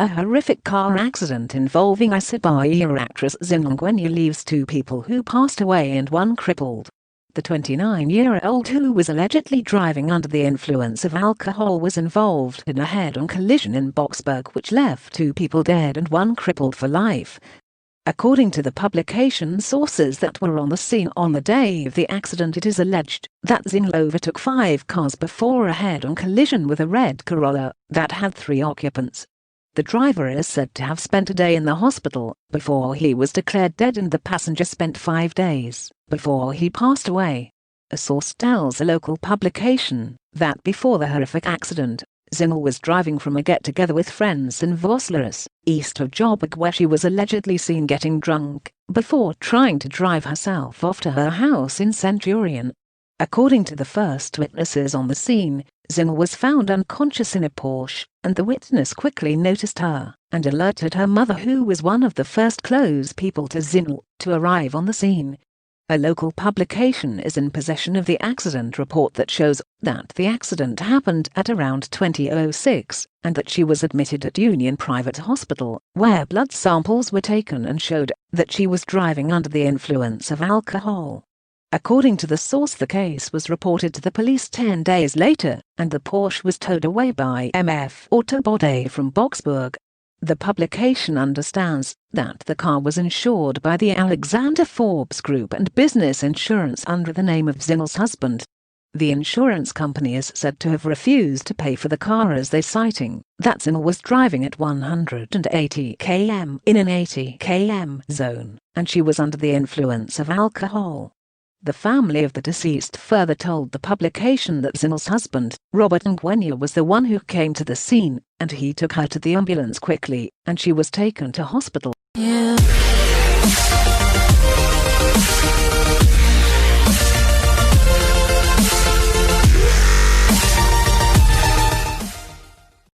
A horrific car accident involving Isibaya actress Zinhle Ngwenya leaves 2 people who passed away and 1 crippled. The 29-year-old, who was allegedly driving under the influence of alcohol, was involved in a head-on collision in Boksburg which left 2 people dead and 1 crippled for life. According to the publication sources that were on the scene on the day of the accident, it is alleged that Zinhle overtook 5 cars before a head-on collision with a red Corolla that had 3 occupants. The driver is said to have spent a day in the hospital before he was declared dead, and the passenger spent 5 days before he passed away. A source tells a local publication that before the horrific accident, Zinhle was driving from a get-together with friends in Pistorius, east of Boksburg, where she was allegedly seen getting drunk before trying to drive herself off to her house in Centurion. According to the first witnesses on the scene, Zinhle was found unconscious in a Porsche, and the witness quickly noticed her and alerted her mother, who was one of the first close people to Zinhle, to arrive on the scene. A local publication is in possession of the accident report that shows that the accident happened at around 20:06 and that she was admitted at Union Private Hospital, where blood samples were taken and showed that she was driving under the influence of alcohol. According to the source, the case was reported to the police 10 days later, and the Porsche was towed away by MF Autobody from Boksburg. The publication understands that the car was insured by the Alexander Forbes Group and Business Insurance under the name of Zinhle's husband. The insurance company is said to have refused to pay for the car, as they citing that Zinhle was driving at 180 km in an 80 km zone, and she was under the influence of alcohol. The family of the deceased further told the publication that Zinhle's husband, Robert Ngwenya, was the one who came to the scene, and he took her to the ambulance quickly, and she was taken to hospital.